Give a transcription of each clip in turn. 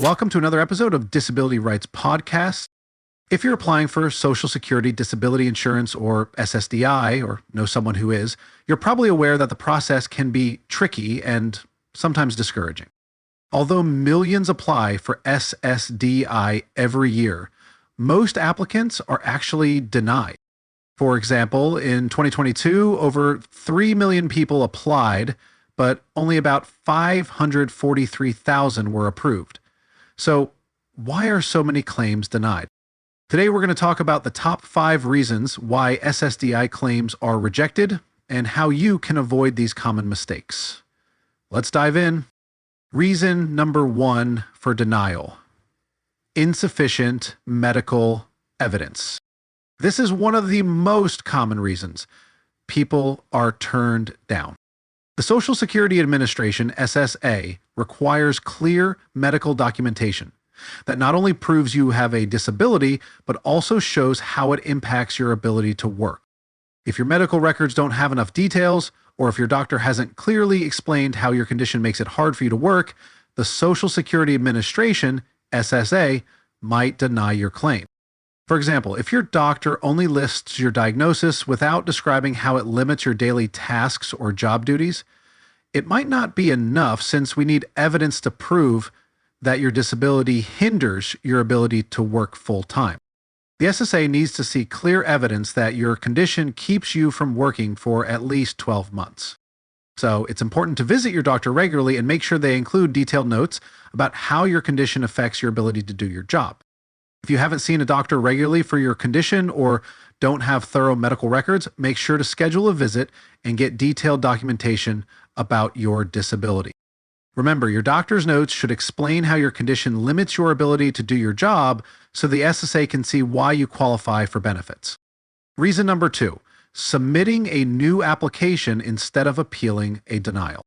Welcome to another episode of Disability Rights Podcast. If you're applying for Social Security Disability Insurance or SSDI, or know someone who is, you're probably aware that the process can be tricky and sometimes discouraging. Although millions apply for SSDI every year, most applicants are actually denied. For example, in 2022, over 3 million people applied, but only about 543,000 were approved. So why are so many claims denied? Today, we're going to talk about the top 5 reasons why SSDI claims are rejected and how you can avoid these common mistakes. Let's dive in. Reason number 1 for denial: insufficient medical evidence. This is one of the most common reasons people are turned down. The Social Security Administration, SSA, requires clear medical documentation that not only proves you have a disability, but also shows how it impacts your ability to work. If your medical records don't have enough details, or if your doctor hasn't clearly explained how your condition makes it hard for you to work, the Social Security Administration, SSA, might deny your claim. For example, if your doctor only lists your diagnosis without describing how it limits your daily tasks or job duties, it might not be enough, since we need evidence to prove that your disability hinders your ability to work full-time. The SSA needs to see clear evidence that your condition keeps you from working for at least 12 months. So it's important to visit your doctor regularly and make sure they include detailed notes about how your condition affects your ability to do your job. If you haven't seen a doctor regularly for your condition or don't have thorough medical records, make sure to schedule a visit and get detailed documentation about your disability. Remember, your doctor's notes should explain how your condition limits your ability to do your job, so the SSA can see why you qualify for benefits. Reason number 2, submitting a new application instead of appealing a denial.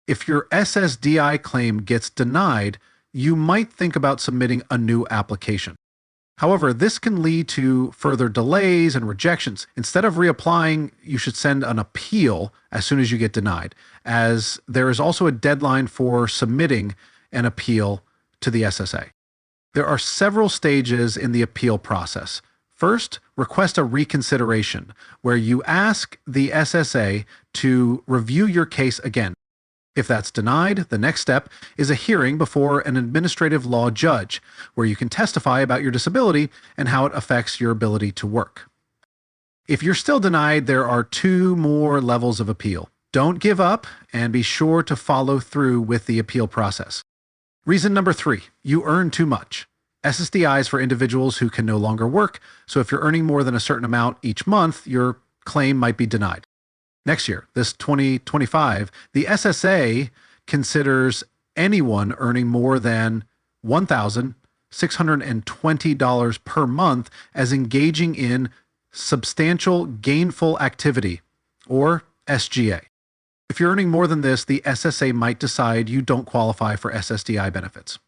If your SSDI claim gets denied, you might think about submitting a new application. However, this can lead to further delays and rejections. Instead of reapplying, you should send an appeal as soon as you get denied, as there is also a deadline for submitting an appeal to the SSA. There are several stages in the appeal process. First, request a reconsideration, where you ask the SSA to review your case again. If that's denied, the next step is a hearing before an administrative law judge, where you can testify about your disability and how it affects your ability to work. If you're still denied, there are 2 more levels of appeal. Don't give up, and be sure to follow through with the appeal process. Reason number 3, you earn too much. SSDI is for individuals who can no longer work, so if you're earning more than a certain amount each month, your claim might be denied. Next year, this 2025, the SSA considers anyone earning more than $1,620 per month as engaging in substantial gainful activity, or SGA. If you're earning more than this, the SSA might decide you don't qualify for SSDI benefits.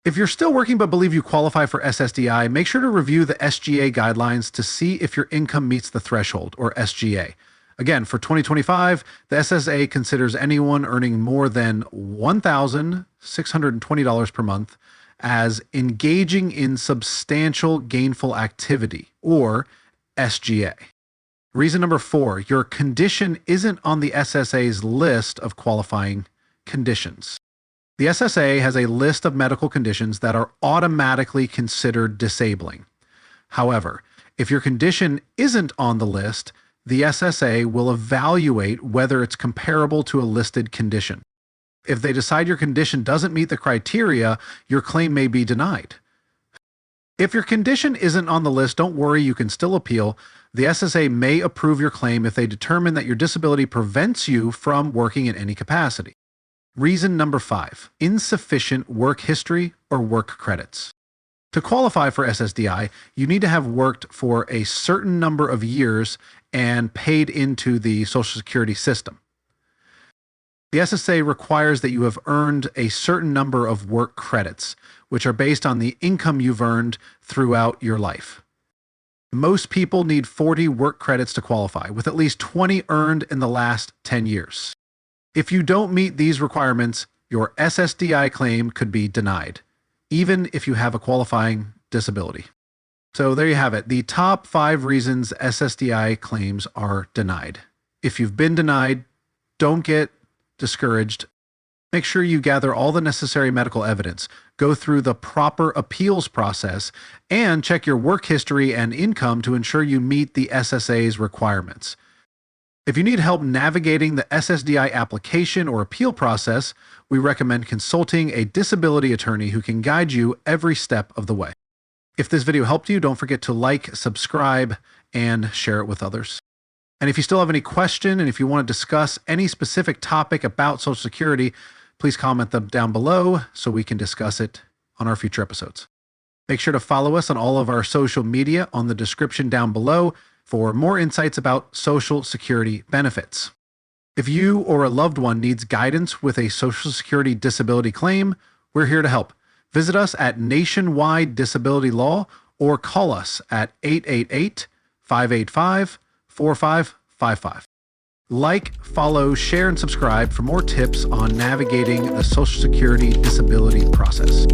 If you're still working but believe you qualify for SSDI, make sure to review the SGA guidelines to see if your income meets the threshold, or SGA. Again, for 2025, the SSA considers anyone earning more than $1,620 per month as engaging in substantial gainful activity, or SGA. Reason number 4, your condition isn't on the SSA's list of qualifying conditions. The SSA has a list of medical conditions that are automatically considered disabling. However, if your condition isn't on the list, the SSA will evaluate whether it's comparable to a listed condition. If they decide your condition doesn't meet the criteria, your claim may be denied. If your condition isn't on the list, don't worry, you can still appeal. The SSA may approve your claim if they determine that your disability prevents you from working in any capacity. Reason number 5, insufficient work history or work credits. To qualify for SSDI, you need to have worked for a certain number of years and paid into the Social Security system. The SSA requires that you have earned a certain number of work credits, which are based on the income you've earned throughout your life. Most people need 40 work credits to qualify, with at least 20 earned in the last 10 years. If you don't meet these requirements, your SSDI claim could be denied. even if you have a qualifying disability. So there you have it, the top 5 reasons SSDI claims are denied. If you've been denied, don't get discouraged. Make sure you gather all the necessary medical evidence, go through the proper appeals process, and check your work history and income to ensure you meet the SSA's requirements. If you need help navigating the SSDI application or appeal process, we recommend consulting a disability attorney who can guide you every step of the way. If this video helped you, don't forget to like, subscribe, and share it with others. And if you still have any question, and if you want to discuss any specific topic about Social Security, please comment them down below so we can discuss it on our future episodes. Make sure to follow us on all of our social media on the description down below for more insights about Social Security benefits. If you or a loved one needs guidance with a Social Security disability claim, we're here to help. Visit us at Nationwide Disability Law or call us at 888-585-4555. Like, follow, share, and subscribe for more tips on navigating the Social Security disability process.